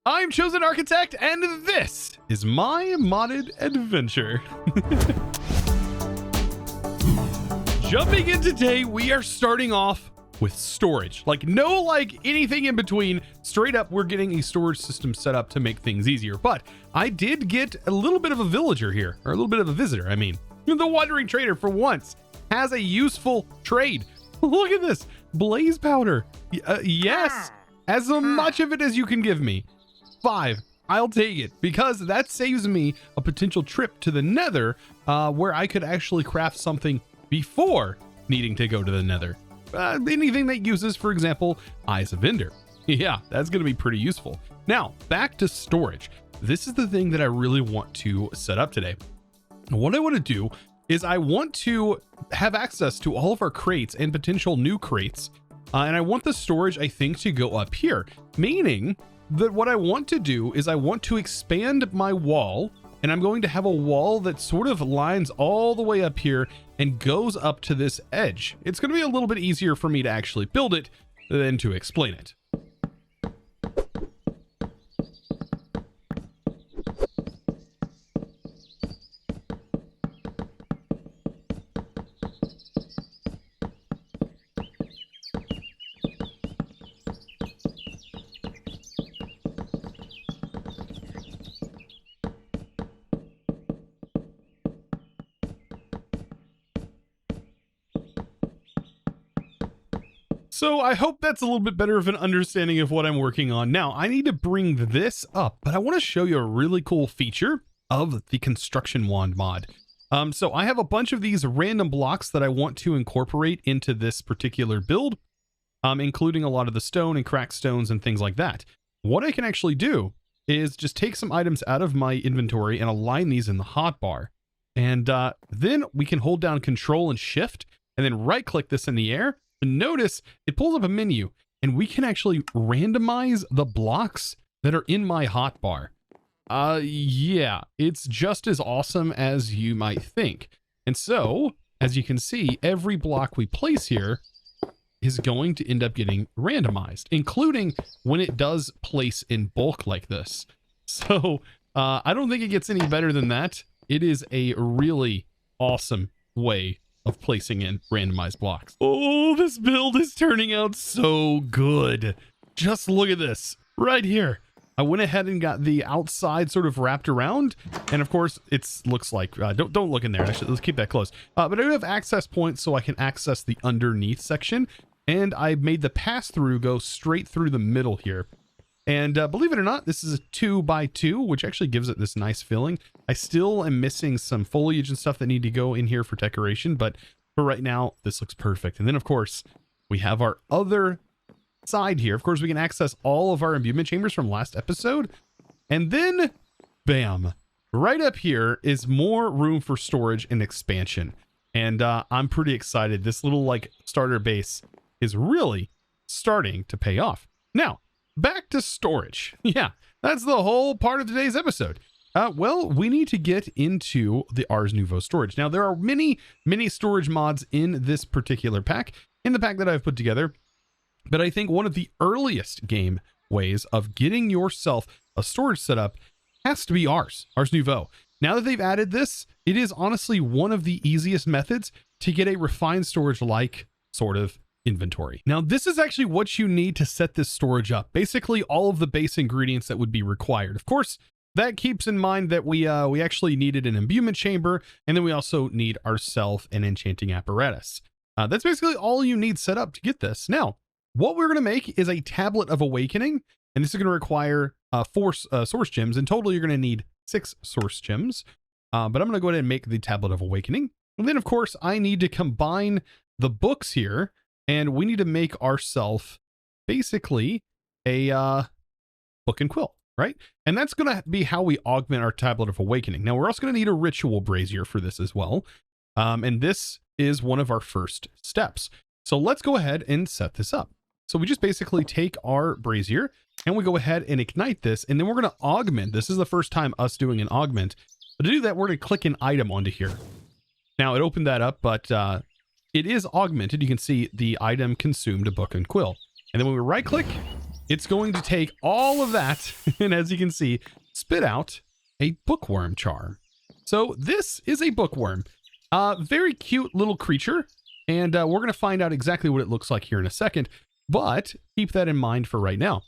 I'm ChosenArchitect, and this is my modded adventure. Jumping in today, we are starting off with storage. No anything in between. Straight up, we're getting a storage system set up to make things easier. But I did get a little bit of a villager here, or a little bit of a visitor, I mean. The Wandering Trader, for once, has a useful trade. Look at this. Blaze powder. Yes, as much of it as you can give me. 5. I'll take it, because that saves me a potential trip to the Nether, where I could actually craft something before needing to go to the Nether. Anything that uses, for example, Eyes of Ender. Yeah, that's going to be pretty useful. Now, back to storage. This is the thing that I really want to set up today. What I want to do is I want to have access to all of our crates and potential new crates. And I want the storage, I think, to go up here, meaning that what I want to do is I want to expand my wall, and I'm going to have a wall that sort of lines all the way up here and goes up to this edge. It's going to be a little bit easier for me to actually build it than to explain it. So I hope that's a little bit better of an understanding of what I'm working on. Now, I need to bring this up, but I want to show you a really cool feature of the construction wand mod. So I have a bunch of these random blocks that I want to incorporate into this particular build, including a lot of the stone and cracked stones and things like that. What I can actually do is just take some items out of my inventory and align these in the hotbar. And then we can hold down Control and Shift and then right click this in the air. And notice it pulls up a menu and we can actually randomize the blocks that are in my hotbar. Yeah, it's just as awesome as you might think. And so, as you can see, every block we place here is going to end up getting randomized, including when it does place in bulk like this. So, I don't think it gets any better than that. It is a really awesome way of placing in randomized blocks. Oh, this build is turning out so good. Just look at this right here. I went ahead and got the outside sort of wrapped around. And of course, it looks like, don't look in there. Actually, let's keep that close. But I do have access points so I can access the underneath section. And I made the pass through go straight through the middle here. And believe it or not, this is a 2x2, which actually gives it this nice feeling. I still am missing some foliage and stuff that need to go in here for decoration, but for right now, this looks perfect. And then, of course, we have our other side here. Of course, we can access all of our imbuement chambers from last episode. And then, bam, right up here is more room for storage and expansion. And I'm pretty excited. This little, starter base is really starting to pay off. Now, back to storage. Yeah, that's the whole part of today's episode. Well, we need to get into the Ars Nouveau storage. Now, there are many storage mods in this particular pack, in the pack that I've put together. But I think one of the earliest game ways of getting yourself a storage setup has to be Ars Nouveau. Now that they've added this, it is honestly one of the easiest methods to get a refined storage-like sort of inventory. Now, this is actually what you need to set this storage up. Basically, all of the base ingredients that would be required. Of course, that keeps in mind that we actually needed an imbuement chamber, and then we also need ourselves an enchanting apparatus. That's basically all you need set up to get this. Now, what we're going to make is a tablet of awakening, and this is going to require 4 source gems. In total, you're going to need 6 source gems, but I'm going to go ahead and make the tablet of awakening. And then, of course, I need to combine the books here, and we need to make ourselves basically a book and quill, right? And that's going to be how we augment our tablet of awakening. Now, we're also going to need a ritual brazier for this as well. And this is one of our first steps. So let's go ahead and set this up. So we just basically take our brazier and we go ahead and ignite this, and then we're going to augment. This is the first time us doing an augment. But to do that, we're going to click an item onto here. Now, it opened that up, but it is augmented. You can see the item consumed a book and quill. And then when we right click, it's going to take all of that and, as you can see, spit out a bookworm charm. So this is a bookworm, very cute little creature, and we're going to find out exactly what it looks like here in a second, but keep that in mind for right now.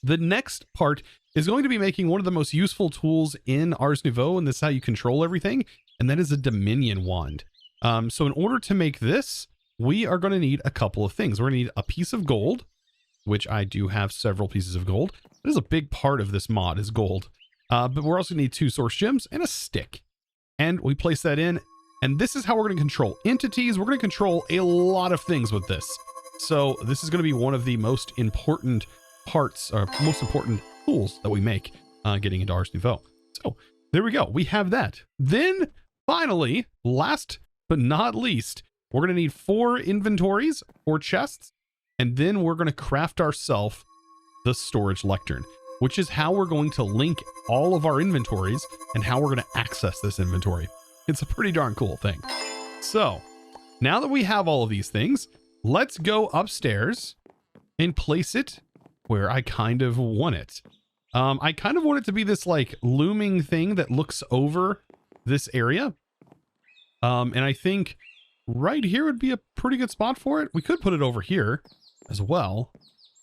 The next part is going to be making one of the most useful tools in Ars Nouveau, and this is how you control everything, and that is a Dominion wand. So in order to make this, we are going to need a couple of things. We're going to need a piece of gold, which I do have several pieces of gold. This is a big part of this mod is gold. But we're also going to need 2 source gems and a stick. And we place that in, and this is how we're going to control entities. We're going to control a lot of things with this. So this is going to be one of the most important parts, or most important tools that we make getting into Ars Nouveau. So there we go. We have that. Then finally, last but not least, we're going to need 4 inventories, 4 chests, and then we're going to craft ourselves the storage lectern, which is how we're going to link all of our inventories and how we're going to access this inventory. It's a pretty darn cool thing. So now that we have all of these things, let's go upstairs and place it where I kind of want it. I kind of want it to be this like looming thing that looks over this area. And I think right here would be a pretty good spot for it. We could put it over here as well.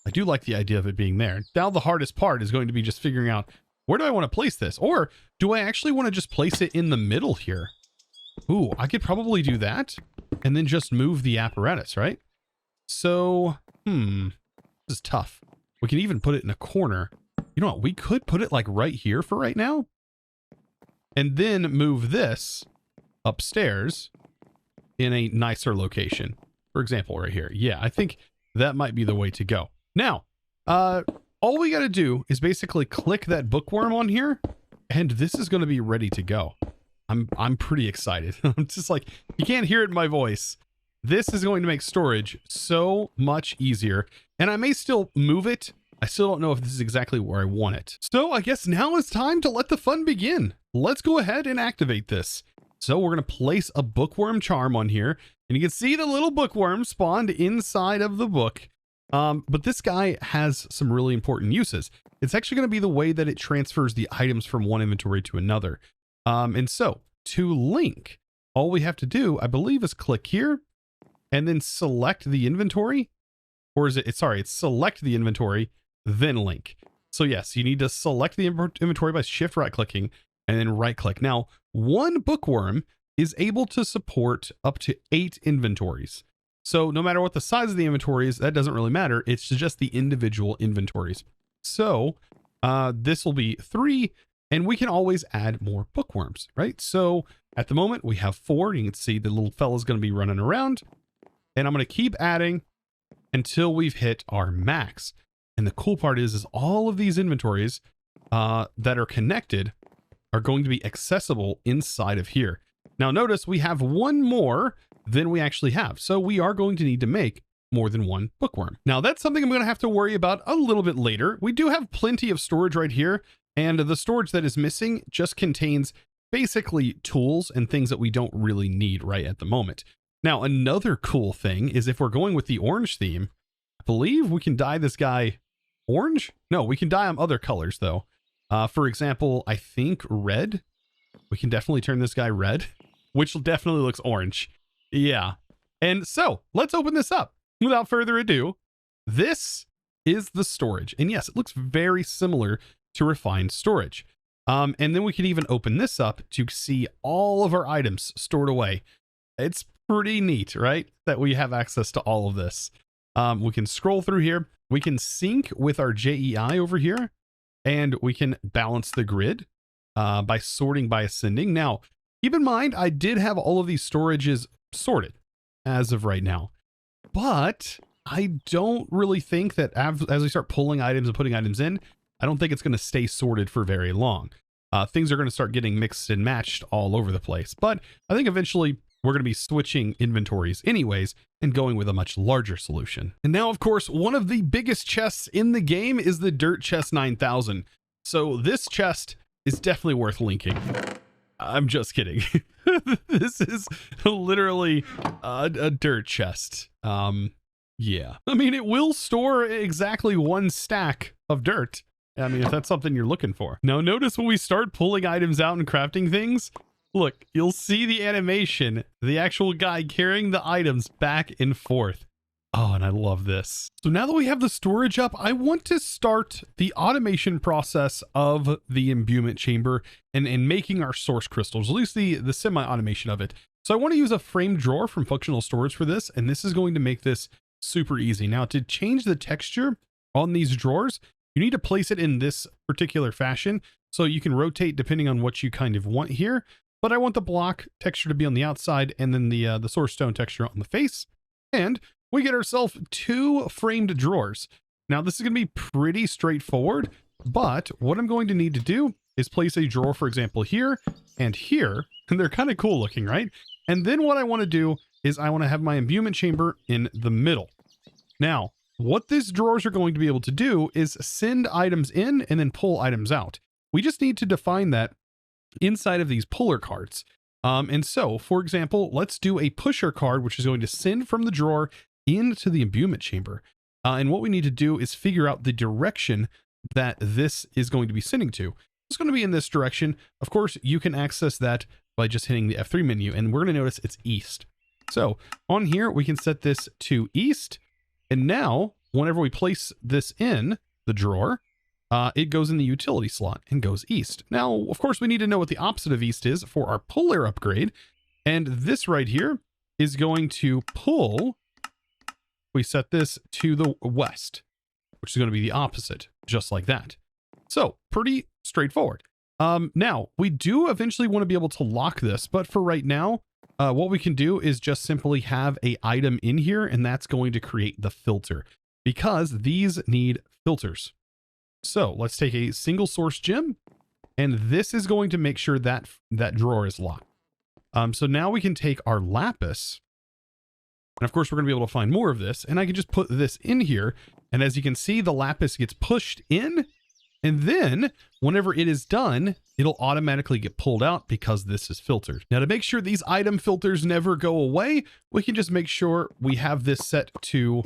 I do like the idea of it being there. Now the hardest part is going to be just figuring out, where do I want to place this? Or do I actually want to just place it in the middle here? Ooh, I could probably do that and then just move the apparatus, right? So, this is tough. We can even put it in a corner. You know what? We could put it like right here for right now. And then move this upstairs in a nicer location. For example, right here. Yeah, I think that might be the way to go. Now, all we got to do is basically click that bookworm on here, and this is going to be ready to go. I'm pretty excited. I'm just like, you can't hear it in my voice. This is going to make storage so much easier, and I may still move it. I still don't know if this is exactly where I want it. So I guess now is time to let the fun begin. Let's go ahead and activate this. So we're going to place a bookworm charm on here, and you can see the little bookworm spawned inside of the book. But this guy has some really important uses. It's actually going to be the way that it transfers the items from one inventory to another. And so to link, all we have to do, I believe, is click here and then select the inventory. Or is it, sorry, it's select the inventory, then link. So yes, you need to select the inventory by shift right clicking and then right click. Now, one bookworm is able to support up to 8 inventories. So no matter what the size of the inventory is, that doesn't really matter. It's just the individual inventories. So this will be 3, and we can always add more bookworms, right? So at the moment we have 4. You can see the little fella's going to be running around, and I'm going to keep adding until we've hit our max. And the cool part is all of these inventories that are connected are going to be accessible inside of here. Now notice we have 1 more than we actually have. So we are going to need to make more than 1 bookworm. Now that's something I'm going to have to worry about a little bit later. We do have plenty of storage right here, and the storage that is missing just contains basically tools and things that we don't really need right at the moment. Now another cool thing is if we're going with the orange theme, I believe we can dye this guy orange. No, we can dye him other colors though. For example, I think red. We can definitely turn this guy red, which definitely looks orange. Yeah. And so let's open this up. Without further ado, this is the storage. And yes, it looks very similar to refined storage. And then we can even open this up to see all of our items stored away. It's pretty neat, right? That we have access to all of this. We can scroll through here. We can sync with our JEI over here, and we can balance the grid by sorting by ascending. Now, keep in mind, I did have all of these storages sorted as of right now, but I don't really think that as we start pulling items and putting items in, I don't think it's going to stay sorted for very long. Things are going to start getting mixed and matched all over the place, but I think eventually we're going to be switching inventories anyways and going with a much larger solution. And now, of course, one of the biggest chests in the game is the Dirt Chest 9000. So this chest is definitely worth linking. I'm just kidding. This is literally a dirt chest. Yeah. I mean, it will store exactly 1 stack of dirt. I mean, if that's something you're looking for. Now, notice when we start pulling items out and crafting things, look, you'll see the animation, the actual guy carrying the items back and forth. Oh, and I love this. So now that we have the storage up, I want to start the automation process of the imbuement chamber and making our source crystals, at least the semi-automation of it. So I want to use a framed drawer from functional storage for this, and this is going to make this super easy. Now, to change the texture on these drawers, you need to place it in this particular fashion. So you can rotate depending on what you kind of want here. But I want the block texture to be on the outside and then the source stone texture on the face. And we get ourselves 2 framed drawers. Now, this is going to be pretty straightforward, but what I'm going to need to do is place a drawer, for example, here and here, and they're kind of cool looking, right? And then what I want to do is I want to have my imbuement chamber in the middle. Now, what these drawers are going to be able to do is send items in and then pull items out. We just need to define that inside of these puller cards. And so, for example, let's do a pusher card, which is going to send from the drawer into the imbuement chamber. And what we need to do is figure out the direction that this is going to be sending to. It's going to be in this direction. Of course, you can access that by just hitting the F3 menu, and we're going to notice it's east. So on here, we can set this to east. And now, whenever we place this in the drawer, it goes in the utility slot and goes east. Now, of course, we need to know what the opposite of east is for our puller upgrade. And this right here is going to pull. We set this to the west, which is going to be the opposite, just like that. So pretty straightforward. Now, we do eventually want to be able to lock this, but for right now, what we can do is just simply have a item in here, and that's going to create the filter because these need filters. So let's take a single source gem, and this is going to make sure that that drawer is locked. So now we can take our lapis, and of course we're going to be able to find more of this, and I can just put this in here. And as you can see, the lapis gets pushed in, and then whenever it is done, it'll automatically get pulled out because this is filtered. Now, to make sure these item filters never go away, we can just make sure we have this set to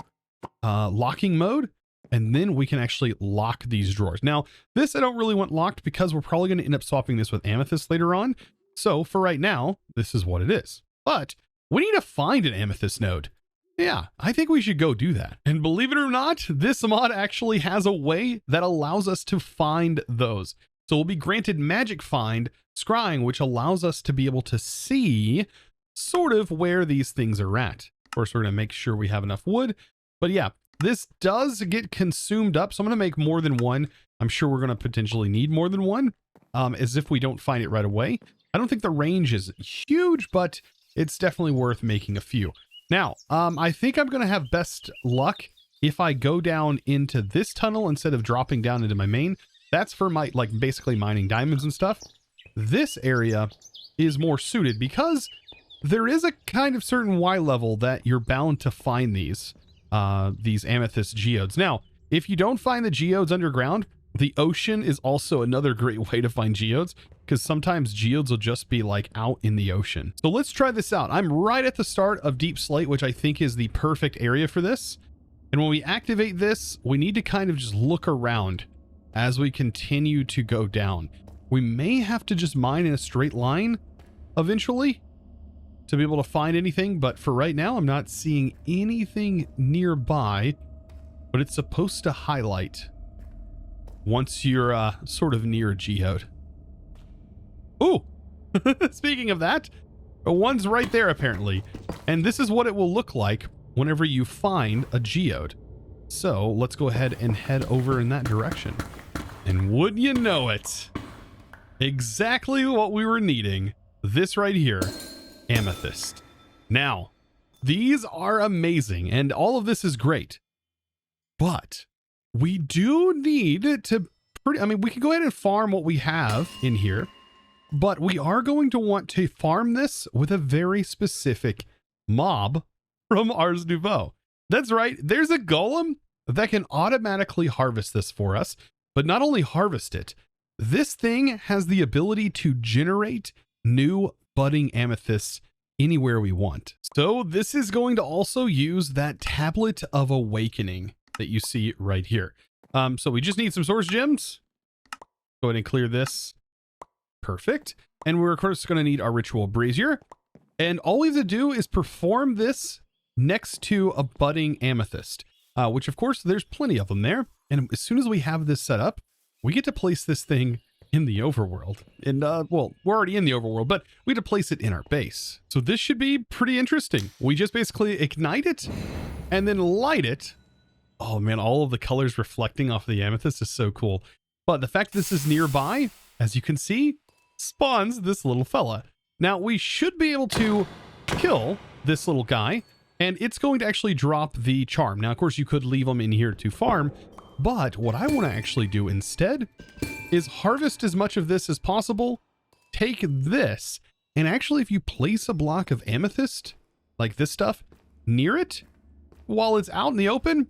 locking mode, and then we can actually lock these drawers. Now, this I don't really want locked because we're probably going to end up swapping this with amethyst later on. So for right now, this is what it is. But we need to find an amethyst node. Yeah, I think we should go do that. And believe it or not, this mod actually has a way that allows us to find those. So we'll be granted magic find scrying, which allows us to be able to see sort of where these things are at. Of course, we're going to make sure we have enough wood. But yeah, this does get consumed up. So I'm going to make more than one. I'm sure we're going to potentially need more than one, as if we don't find it right away. I don't think the range is huge, but it's definitely worth making a few. Now, I think I'm going to have best luck if I go down into this tunnel instead of dropping down into my main. That's for my, like, basically mining diamonds and stuff. This area is more suited because there is a kind of certain Y level that you're bound to find these amethyst geodes. Now, if you don't find the geodes underground, the ocean is also another great way to find geodes, because sometimes geodes will just be like out in the ocean. So let's try this out. I'm right at the start of Deep Slate, which I think is the perfect area for this. And when we activate this, we need to kind of just look around as we continue to go down. We may have to just mine in a straight line eventually to be able to find anything, but for right now, I'm not seeing anything nearby, but it's supposed to highlight once you're sort of near a geode. Ooh, speaking of that, one's right there apparently. And this is what it will look like whenever you find a geode. So let's go ahead and head over in that direction. And wouldn't you know it, exactly what we were needing. This right here, amethyst. Now, these are amazing and all of this is great, but we do need to I mean, we can go ahead and farm what we have in here, but we are going to want to farm this with a very specific mob from Ars Nouveau. That's right. There's a golem that can automatically harvest this for us, but not only harvest it, this thing has the ability to generate new budding amethysts anywhere we want. So this is going to also use that tablet of awakening that you see right here. So we just need some source gems. Go ahead and clear this. Perfect. And we're of course going to need our ritual brazier. And all we have to do is perform this next to a budding amethyst, which of course there's plenty of them there. And as soon as we have this set up, we get to place this thing in the overworld. And well, we're already in the overworld, but we have to place it in our base. So this should be pretty interesting. We just basically ignite it and then light it. Oh man, all of the colors reflecting off of the amethyst is so cool. But the fact this is nearby, as you can see, spawns this little fella. Now we should be able to kill this little guy, and it's going to actually drop the charm. Now, of course, you could leave them in here to farm, but what I want to actually do instead is harvest as much of this as possible, take this, and actually if you place a block of amethyst, like this stuff, near it, while it's out in the open,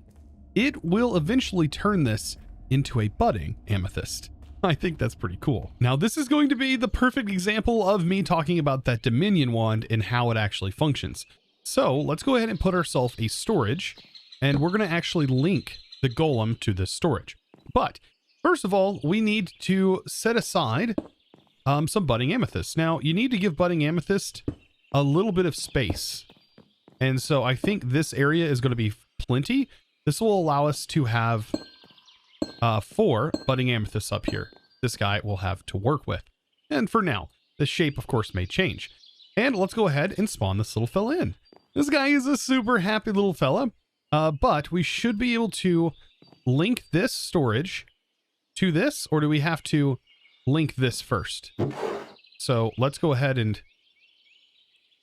it will eventually turn this into a budding amethyst. I think that's pretty cool. Now, this is going to be the perfect example of me talking about that Dominion wand and how it actually functions. So let's go ahead and put ourselves a storage, and we're going to actually link the golem to this storage. But first of all, we need to set aside some budding amethyst. Now, you need to give budding amethyst a little bit of space. And so I think this area is going to be plenty. This will allow us to have 4 budding amethysts up here. This guy will have to work with. And for now, the shape, of course, may change. And let's go ahead and spawn this little fella in. This guy is a super happy little fella, but we should be able to link this storage to this, or do we have to link this first? So let's go ahead and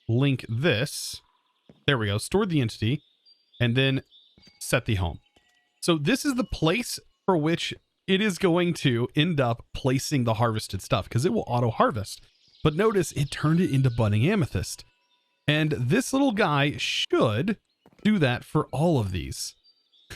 link this. There we go. Store the entity and then set the home. So this is the place for which it is going to end up placing the harvested stuff, because it will auto harvest. But notice it turned it into budding amethyst. And this little guy should do that for all of these.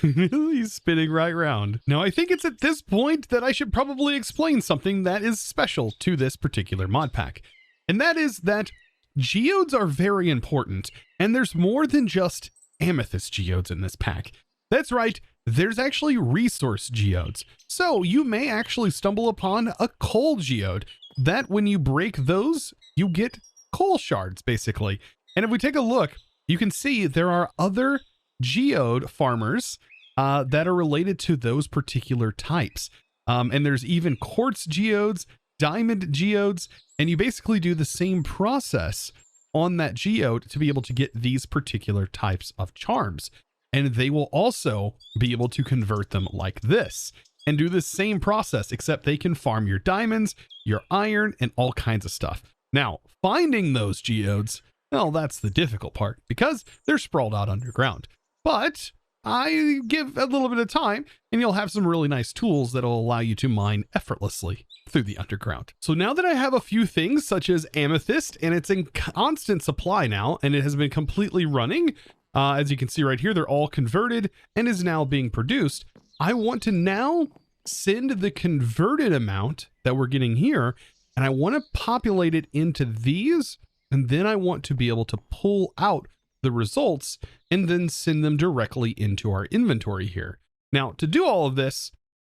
He's spinning right round. Now, I think it's at this point that I should probably explain something that is special to this particular mod pack. And that is that geodes are very important. And there's more than just amethyst geodes in this pack. That's right. There's actually resource geodes. So you may actually stumble upon a coal geode that when you break those, you get coal shards, basically. And if we take a look, you can see there are other geode farmers that are related to those particular types. And there's even quartz geodes, diamond geodes, and you basically do the same process on that geode to be able to get these particular types of charms. And they will also be able to convert them like this and do the same process, except they can farm your diamonds, your iron, and all kinds of stuff. Now, finding those geodes, well, that's the difficult part because they're sprawled out underground. But I give a little bit of time and you'll have some really nice tools that'll allow you to mine effortlessly through the underground. So now that I have a few things such as amethyst, and it's in constant supply now, and it has been completely running, as you can see right here, they're all converted and is now being produced. I want to now send the converted amount that we're getting here, and I want to populate it into these, and then I want to be able to pull out the results and then send them directly into our inventory here. Now, to do all of this,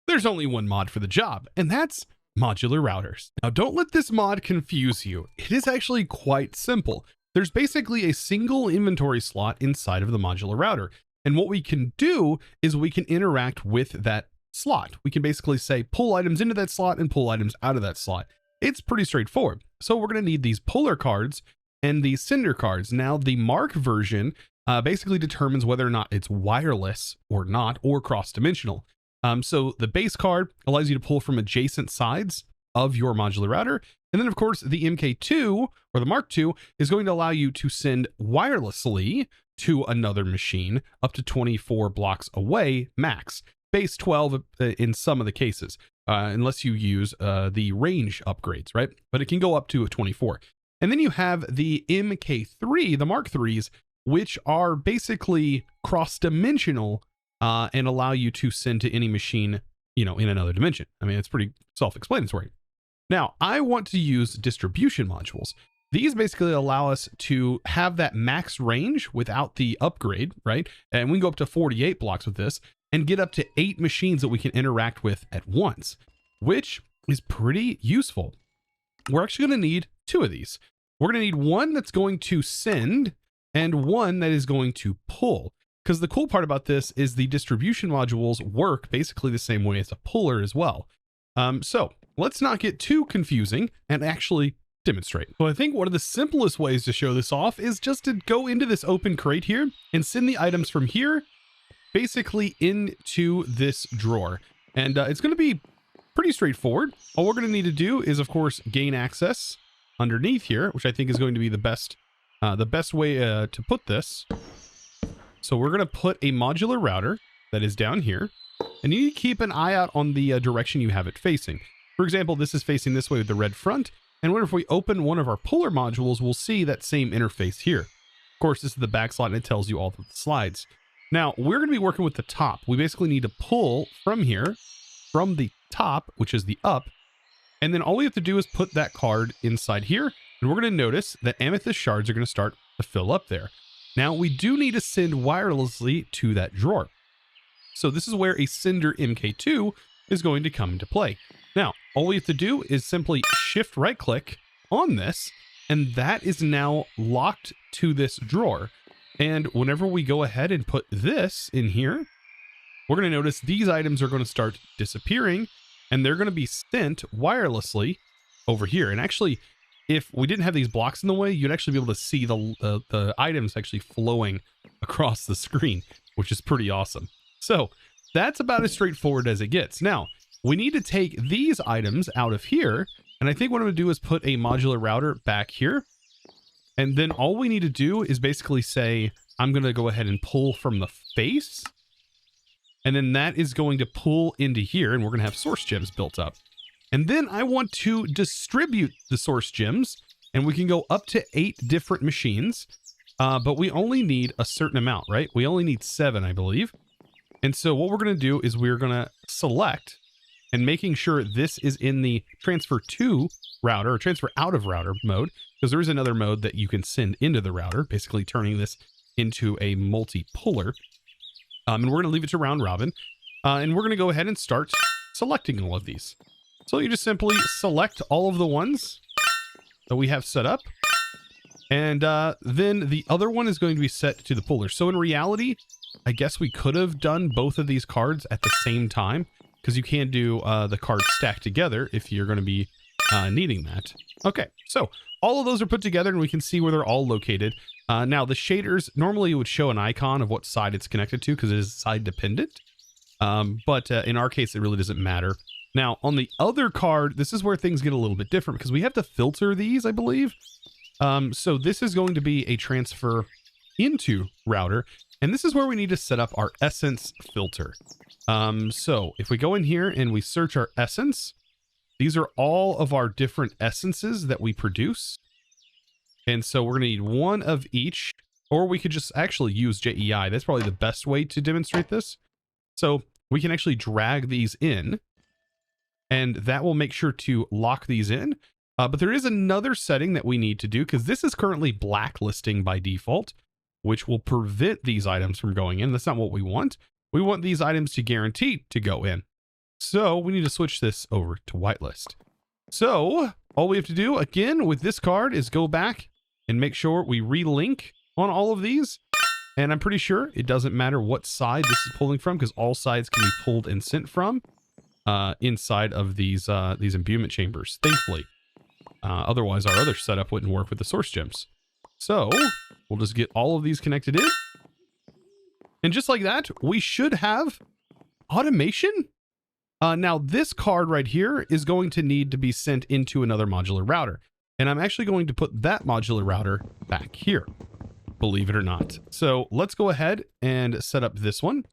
there's only one mod for the job, and that's modular routers. Now, don't let this mod confuse you. It is actually quite simple. There's basically a single inventory slot inside of the modular router. And what we can do is we can interact with that slot. We can basically say, pull items into that slot and pull items out of that slot. It's pretty straightforward. So we're going to need these puller cards and these sender cards. Now, the Mark version basically determines whether or not it's wireless or not, or cross-dimensional. So the base card allows you to pull from adjacent sides of your modular router. And then, of course, the MK2 or the Mark II is going to allow you to send wirelessly to another machine up to 24 blocks away max. Base 12 in some of the cases, unless you use the range upgrades, right? But it can go up to 24. And then you have the MK3, the Mark IIIs, which are basically cross-dimensional and allow you to send to any machine, in another dimension. I mean, it's pretty self-explanatory. Now, I want to use distribution modules. these basically allow us to have that max range without the upgrade, right? And we can go up to 48 blocks with this and get up to 8 machines that we can interact with at once, which is pretty useful. We're actually going to need 2 of these. We're going to need one that's going to send and one that is going to pull. Because the cool part about this is the distribution modules work basically the same way as a puller as well. So let's not get too confusing and actually demonstrate. So I think one of the simplest ways to show this off is just to go into this open crate here and send the items from here basically into this drawer. And it's going to be pretty straightforward. All we're going to need to do is, of course, gain access underneath here, which I think is going to be the best way to put this. So we're going to put a modular router that is down here, and you need to keep an eye out on the direction you have it facing. For example, this is facing this way with the red front, and what if we open one of our puller modules, we'll see that same interface here. Of course, this is the back slide, and it tells you all of the slides. Now, we're going to be working with the top. We basically need to pull from here, from the top, which is the up, and then all we have to do is put that card inside here, and we're going to notice that amethyst shards are going to start to fill up there. Now, we do need to send wirelessly to that drawer. So this is where a sender MK2 is going to come into play. Now, all we have to do is simply shift right click on this, and that is now locked to this drawer. And whenever we go ahead and put this in here, we're going to notice these items are going to start disappearing, and they're going to be sent wirelessly over here. And actually, if we didn't have these blocks in the way, you'd actually be able to see the items actually flowing across the screen, which is pretty awesome. So that's about as straightforward as it gets. Now, we need to take these items out of here, and I think what I'm going to do is put a modular router back here. And then all we need to do is basically say, I'm going to go ahead and pull from the face. And then that is going to pull into here, and we're going to have source gems built up. And then I want to distribute the source gems, and we can go up to 8 different machines, but we only need a certain amount, right? We only need 7, I believe. And so what we're going to do is we're going to select, and making sure this is in the transfer to router or transfer out of router mode, because there is another mode that you can send into the router, basically turning this into a multi-puller. And we're going to leave it to round robin, and we're going to go ahead and start selecting all of these. So you just simply select all of the ones that we have set up, and then the other one is going to be set to the puller. So in reality, I guess we could have done both of these cards at the same time, because you can do the cards stacked together if you're going to be needing that. Okay, so all of those are put together, and we can see where they're all located. Now, the shaders, normally it would show an icon of what side it's connected to, because it is side dependent. But in our case, it really doesn't matter. Now, on the other card, this is where things get a little bit different, because we have to filter these, I believe. So this is going to be a transfer into router, and this is where we need to set up our essence filter. So if we go in here and we search our essence, these are all of our different essences that we produce. And so we're going to need one of each, or we could just actually use JEI. That's probably the best way to demonstrate this. So we can actually drag these in, and that will make sure to lock these in. But there is another setting that we need to do, because this is currently blacklisting by default, which will prevent these items from going in. That's not what we want. We want these items to guarantee to go in. So we need to switch this over to whitelist. So all we have to do again with this card is go back and make sure we relink on all of these. And I'm pretty sure it doesn't matter what side this is pulling from, because all sides can be pulled and sent from inside of these imbuement chambers, thankfully. Otherwise, our other setup wouldn't work with the source gems. So we'll just get all of these connected in. And just like that, we should have automation. Now, this card right here is going to need to be sent into another modular router. And I'm actually going to put that modular router back here, believe it or not. So let's go ahead and set up this one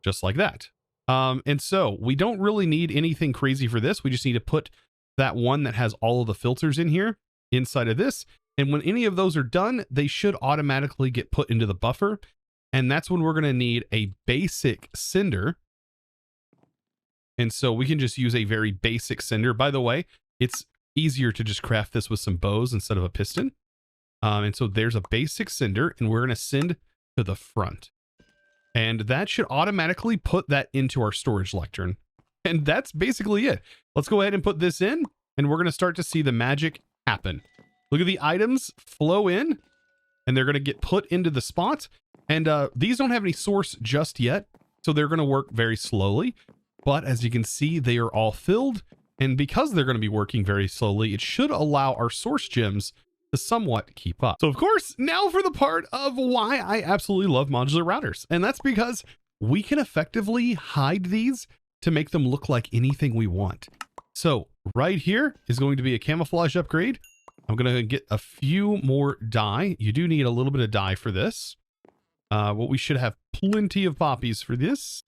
just like that. And so we don't really need anything crazy for this. We just need to put that one that has all of the filters in here inside of this. And when any of those are done, they should automatically get put into the buffer. And that's when we're going to need a basic sender. And so we can just use a very basic sender. By the way, it's easier to just craft this with some bows instead of a piston. And so there's a basic cinder, and we're going to send to the front. And that should automatically put that into our storage lectern. And that's basically it. Let's go ahead and put this in, and we're going to start to see the magic happen. Look at the items flow in, and they're going to get put into the spot. And these don't have any source just yet, so they're going to work very slowly. But as you can see, they are all filled. And because they're going to be working very slowly, it should allow our source gems to somewhat keep up. So of course, now for the part of why I absolutely love modular routers. And that's because we can effectively hide these to make them look like anything we want. So right here is going to be a camouflage upgrade. I'm going to get a few more dye. You do need a little bit of dye for this. What we should have plenty of poppies for this.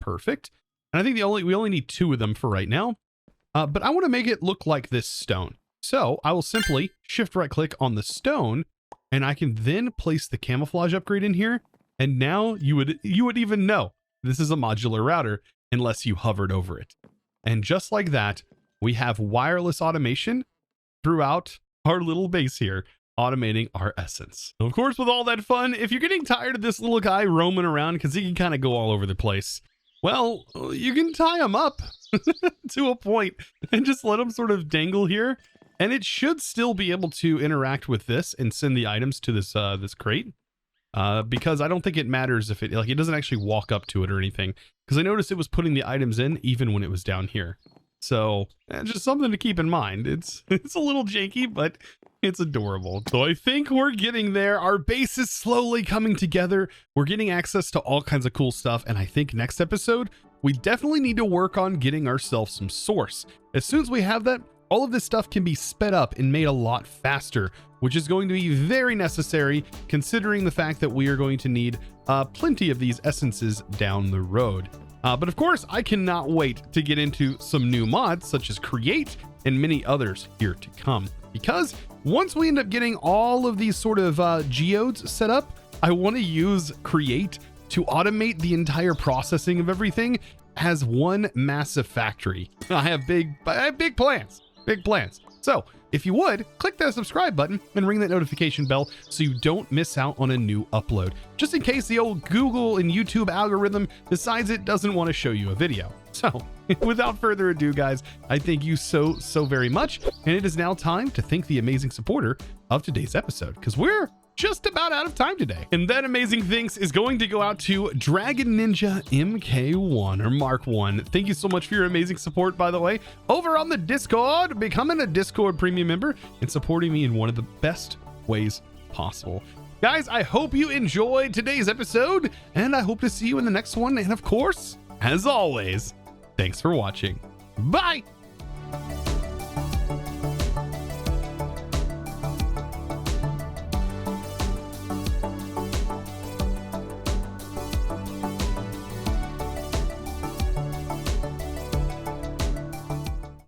Perfect. And I think we only need 2 of them for right now. But I want to make it look like this stone. So I will simply shift right click on the stone, and I can then place the camouflage upgrade in here. And now you would even know this is a modular router unless you hovered over it. And just like that, we have wireless automation throughout our little base here, automating our essence. Of course, with all that fun, if you're getting tired of this little guy roaming around because he can kind of go all over the place, well, you can tie him up to a point and just let him sort of dangle here. And it should still be able to interact with this and send the items to this this crate. Because I don't think it matters if it doesn't actually walk up to it or anything. Because I noticed it was putting the items in even when it was down here. So just something to keep in mind. It's a little janky, but it's adorable. So I think we're getting there. Our base is slowly coming together. We're getting access to all kinds of cool stuff. And I think next episode, we definitely need to work on getting ourselves some source. As soon as we have that, all of this stuff can be sped up and made a lot faster, which is going to be very necessary considering the fact that we are going to need plenty of these essences down the road. But of course, I cannot wait to get into some new mods such as Create and many others here to come. Because once we end up getting all of these sort of geodes set up, I want to use Create to automate the entire processing of everything as one massive factory. I have big plans. Big plans. So if you would, click that subscribe button and ring that notification bell so you don't miss out on a new upload, just in case the old Google and YouTube algorithm decides it doesn't want to show you a video. So without further ado, guys, I thank you so very much. And it is now time to thank the amazing supporter of today's episode, because we're just about out of time today. And that amazing thanks is going to go out to Dragon Ninja MK1 or Mark 1. Thank you so much for your amazing support, by the way, over on the Discord, becoming a Discord premium member and supporting me in one of the best ways possible. Guys, I hope you enjoyed today's episode, and I hope to see you in the next one. And of course, as always, thanks for watching. Bye.